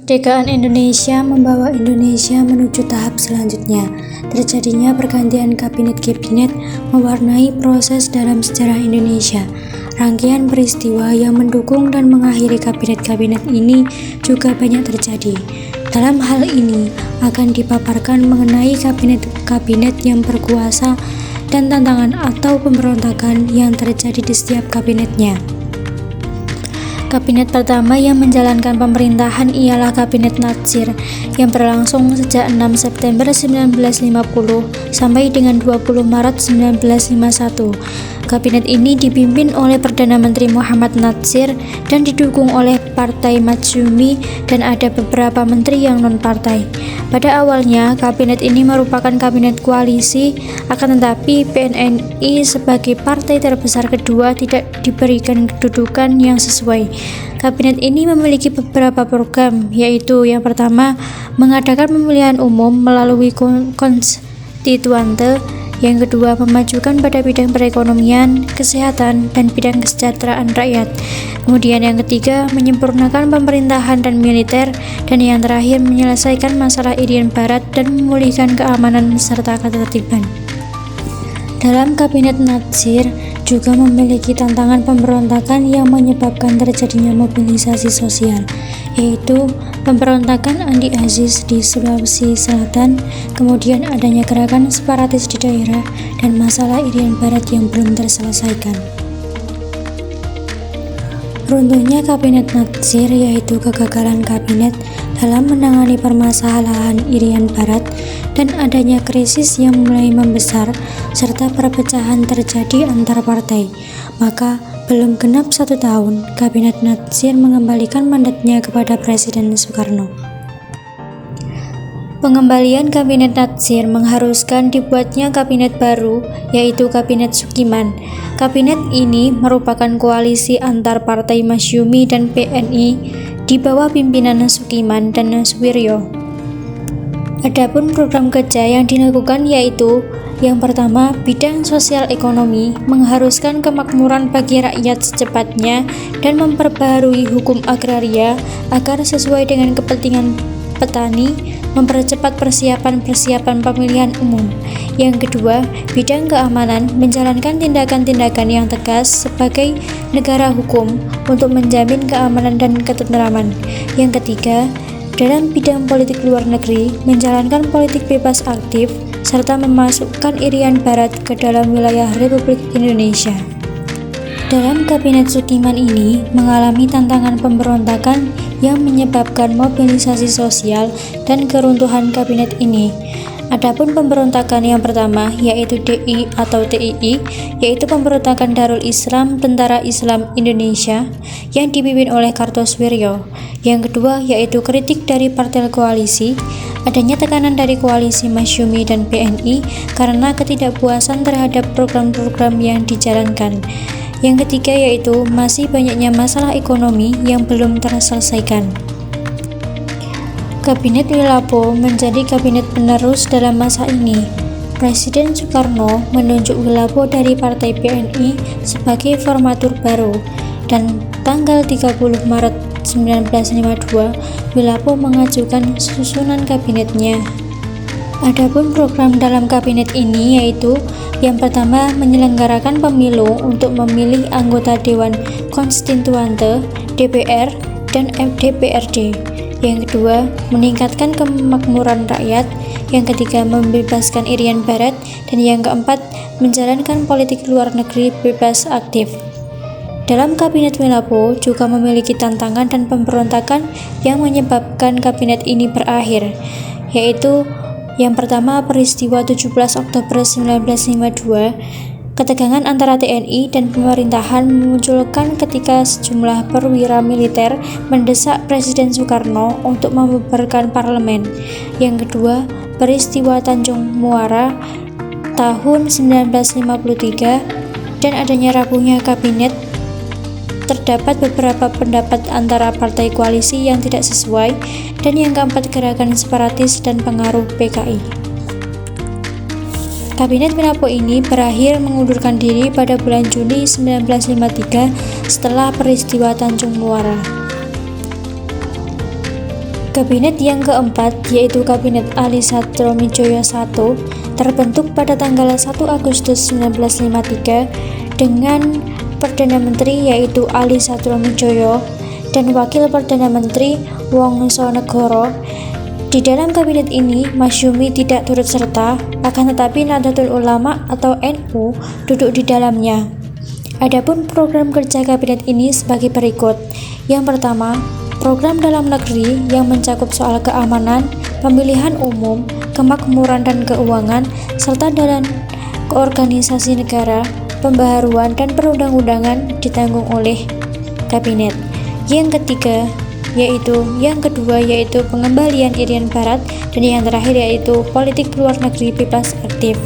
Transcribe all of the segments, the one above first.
Kemerdekaan Indonesia membawa Indonesia menuju tahap selanjutnya. Terjadinya pergantian kabinet-kabinet mewarnai proses dalam sejarah Indonesia. Rangkaian peristiwa yang mendukung dan mengakhiri kabinet-kabinet ini juga banyak terjadi. Dalam hal ini akan dipaparkan mengenai kabinet-kabinet yang berkuasa dan tantangan atau pemberontakan yang terjadi di setiap kabinetnya. Kabinet pertama yang menjalankan pemerintahan ialah Kabinet Natsir yang berlangsung sejak 6 September 1950 sampai dengan 20 Maret 1951. Kabinet ini dipimpin oleh Perdana Menteri Muhammad Natsir dan didukung oleh Partai Masyumi dan ada beberapa menteri yang non-partai. Pada awalnya, kabinet ini merupakan kabinet koalisi, akan tetapi PNI sebagai partai terbesar kedua tidak diberikan kedudukan yang sesuai. Kabinet ini memiliki beberapa program, yaitu yang pertama, mengadakan pemilihan umum melalui konstituante. Yang kedua, memajukan pada bidang perekonomian, kesehatan, dan bidang kesejahteraan rakyat. Kemudian yang ketiga, menyempurnakan pemerintahan dan militer. Dan yang terakhir, menyelesaikan masalah Irian Barat dan memulihkan keamanan serta ketertiban. Dalam Kabinet Natsir juga memiliki tantangan pemberontakan yang menyebabkan terjadinya mobilisasi sosial, yaitu pemberontakan Andi Aziz di Sulawesi Selatan, kemudian adanya gerakan separatis di daerah, dan masalah Irian Barat yang belum terselesaikan. Runtuhnya Kabinet Natsir yaitu kegagalan kabinet dalam menangani permasalahan Irian Barat dan adanya krisis yang mulai membesar serta perpecahan terjadi antar partai. Maka belum genap 1 tahun, Kabinet Natsir mengembalikan mandatnya kepada Presiden Soekarno. Pengembalian Kabinet Natsir mengharuskan dibuatnya kabinet baru, yaitu Kabinet Sukiman. Kabinet ini merupakan koalisi antar Partai Masyumi dan PNI di bawah pimpinan Sukiman dan Suwiryo. Adapun program kerja yang dilakukan yaitu yang pertama, bidang sosial ekonomi, mengharuskan kemakmuran bagi rakyat secepatnya dan memperbaharui hukum agraria agar sesuai dengan kepentingan petani, mempercepat persiapan pemilihan umum. Yang kedua, bidang keamanan, menjalankan tindakan-tindakan yang tegas sebagai negara hukum untuk menjamin keamanan dan ketentraman. Yang ketiga, dalam bidang politik luar negeri, menjalankan politik bebas aktif, serta memasukkan Irian Barat ke dalam wilayah Republik Indonesia. Dalam Kabinet Sukiman ini mengalami tantangan pemberontakan yang menyebabkan mobilisasi sosial dan keruntuhan kabinet ini. Adapun pemberontakan yang pertama yaitu DI atau TII, yaitu pemberontakan Darul Islam Tentara Islam Indonesia yang dipimpin oleh Kartosoewirjo. Yang kedua yaitu kritik dari partai koalisi, adanya tekanan dari koalisi Masyumi dan PNI karena ketidakpuasan terhadap program-program yang dijalankan. Yang ketiga yaitu masih banyaknya masalah ekonomi yang belum terselesaikan. Kabinet Wilapo menjadi kabinet penerus dalam masa ini. Presiden Soekarno menunjuk Wilapo dari Partai PNI sebagai formatur baru, dan tanggal 30 Maret 1952 Wilapo mengajukan susunan kabinetnya. Adapun program dalam kabinet ini yaitu yang pertama, menyelenggarakan pemilu untuk memilih anggota Dewan Konstituante, DPR, dan DPRD. Yang kedua, meningkatkan kemakmuran rakyat. Yang ketiga, membebaskan Irian Barat. Dan yang keempat, menjalankan politik luar negeri bebas aktif. Dalam Kabinet Wilapo juga memiliki tantangan dan pemberontakan yang menyebabkan kabinet ini berakhir, yaitu yang pertama, peristiwa 17 Oktober 1952, ketegangan antara TNI dan pemerintahan memunculkan ketika sejumlah perwira militer mendesak Presiden Soekarno untuk membubarkan parlemen. Yang kedua, peristiwa Tanjung Muara tahun 1953 dan adanya rapuhnya kabinet. Terdapat beberapa pendapat antara partai koalisi yang tidak sesuai, dan yang keempat gerakan separatis dan pengaruh PKI. Kabinet Wilapo ini berakhir mengundurkan diri pada bulan Juni 1953 setelah peristiwa Tanjung Muara. Kabinet yang keempat, yaitu Kabinet Ali Satromijoyo I, terbentuk pada tanggal 1 Agustus 1953 dengan Perdana Menteri yaitu Ali Satromijoyo dan Wakil Perdana Menteri Wongsonegoro. Di dalam kabinet ini, Masyumi tidak turut serta, akan tetapi Nahdlatul Ulama atau NU duduk di dalamnya. Adapun program kerja kabinet ini sebagai berikut. Yang pertama, program dalam negeri yang mencakup soal keamanan, pemilihan umum, kemakmuran dan keuangan, serta dalam keorganisasi negara, pembaharuan dan perundang-undangan ditanggung oleh kabinet. Yang kedua yaitu pengembalian Irian Barat, dan yang terakhir yaitu politik luar negeri bebas aktif.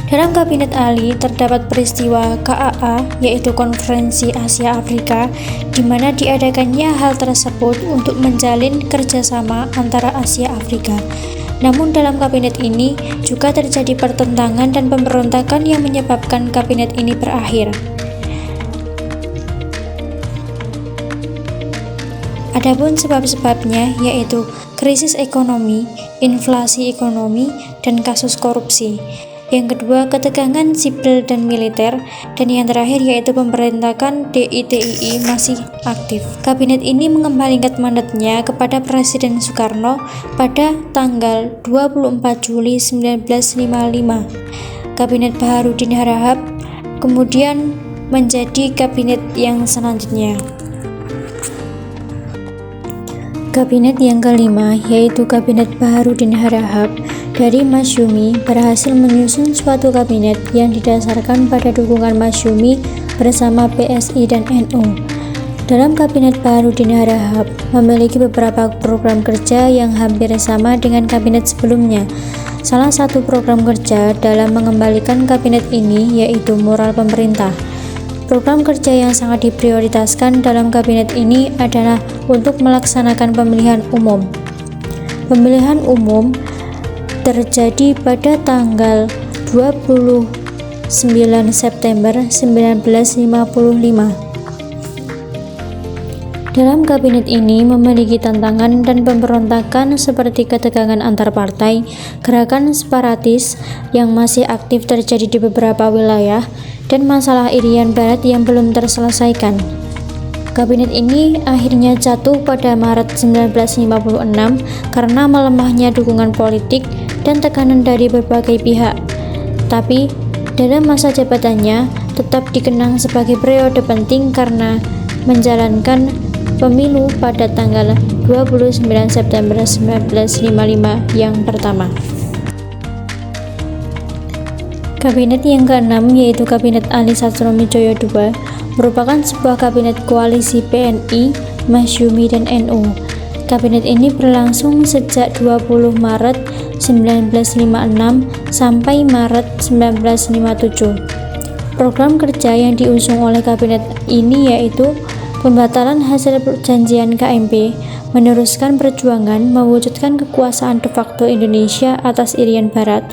Dalam Kabinet Ali terdapat peristiwa KAA, yaitu Konferensi Asia Afrika, di mana diadakannya hal tersebut untuk menjalin kerjasama antara Asia Afrika. Namun dalam kabinet ini juga terjadi pertentangan dan pemberontakan yang menyebabkan kabinet ini berakhir. Adapun sebab-sebabnya yaitu krisis ekonomi, inflasi ekonomi, dan kasus korupsi. Yang kedua, ketegangan sipil dan militer, dan yang terakhir yaitu pemberontakan DITII masih aktif. Kabinet ini mengembalikan mandatnya kepada Presiden Soekarno pada tanggal 24 Juli 1955. Kabinet Baharudin Harahap kemudian menjadi kabinet yang selanjutnya. Kabinet yang kelima, yaitu Kabinet Baharudin Harahap dari Masyumi, berhasil menyusun suatu kabinet yang didasarkan pada dukungan Masyumi bersama PSI dan NU. Dalam Kabinet Baharudin Harahap memiliki beberapa program kerja yang hampir sama dengan kabinet sebelumnya. Salah satu program kerja dalam mengembalikan kabinet ini yaitu moral pemerintah. Program kerja yang sangat diprioritaskan dalam kabinet ini adalah untuk melaksanakan pemilihan umum. Pemilihan umum terjadi pada tanggal 29 September 1955. Dalam kabinet ini memiliki tantangan dan pemberontakan seperti ketegangan antar partai, gerakan separatis yang masih aktif terjadi di beberapa wilayah, dan masalah Irian Barat yang belum terselesaikan. Kabinet ini akhirnya jatuh pada Maret 1956 karena melemahnya dukungan politik dan tekanan dari berbagai pihak. Tapi dalam masa jabatannya tetap dikenang sebagai periode penting karena menjalankan pemilu pada tanggal 29 September 1955 yang pertama. Kabinet yang keenam, yaitu Kabinet Ali Satromijoyo II, merupakan sebuah kabinet koalisi PNI, Masyumi, dan NU. Kabinet ini berlangsung sejak 20 Maret 1956 sampai Maret 1957. Program kerja yang diusung oleh kabinet ini yaitu pembatalan hasil perjanjian KMP, meneruskan perjuangan mewujudkan kekuasaan de facto Indonesia atas Irian Barat,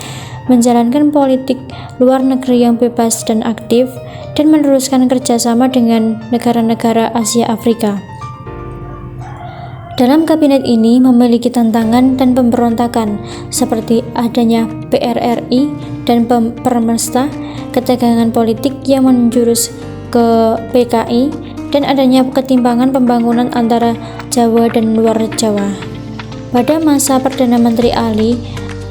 menjalankan politik luar negeri yang bebas dan aktif, dan meneruskan kerjasama dengan negara-negara Asia Afrika. Dalam kabinet ini memiliki tantangan dan pemberontakan seperti adanya PRRI dan Permesta, ketegangan politik yang menjurus ke PKI, dan adanya ketimpangan pembangunan antara Jawa dan luar Jawa. Pada masa Perdana Menteri Ali,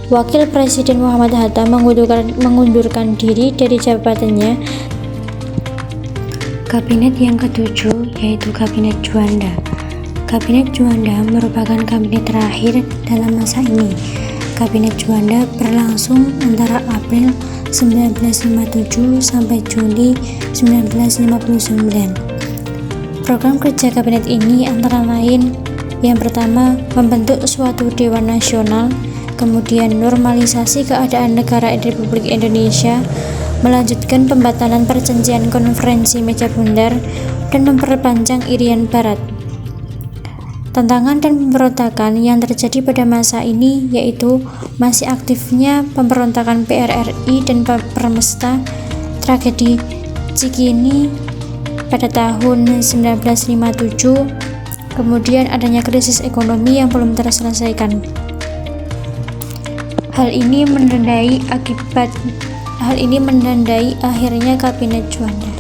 Wakil Presiden Muhammad Hatta mengundurkan diri dari jabatannya. Kabinet yang ketujuh, yaitu Kabinet Juanda. Kabinet Juanda merupakan kabinet terakhir dalam masa ini. Kabinet Juanda berlangsung antara April 1957 sampai Juli 1959. Program kerja kabinet ini antara lain: yang pertama, membentuk suatu Dewan Nasional, kemudian normalisasi keadaan negara Republik Indonesia, melanjutkan pembatalan perjanjian konferensi meja bundar, dan memperpanjang Irian Barat. Tantangan dan pemberontakan yang terjadi pada masa ini yaitu masih aktifnya pemberontakan PRRI dan Permesta, tragedi Cikini pada tahun 1957, Kemudian adanya krisis ekonomi yang belum terselesaikan. Hal ini menandai akhirnya Kabinet Juanda.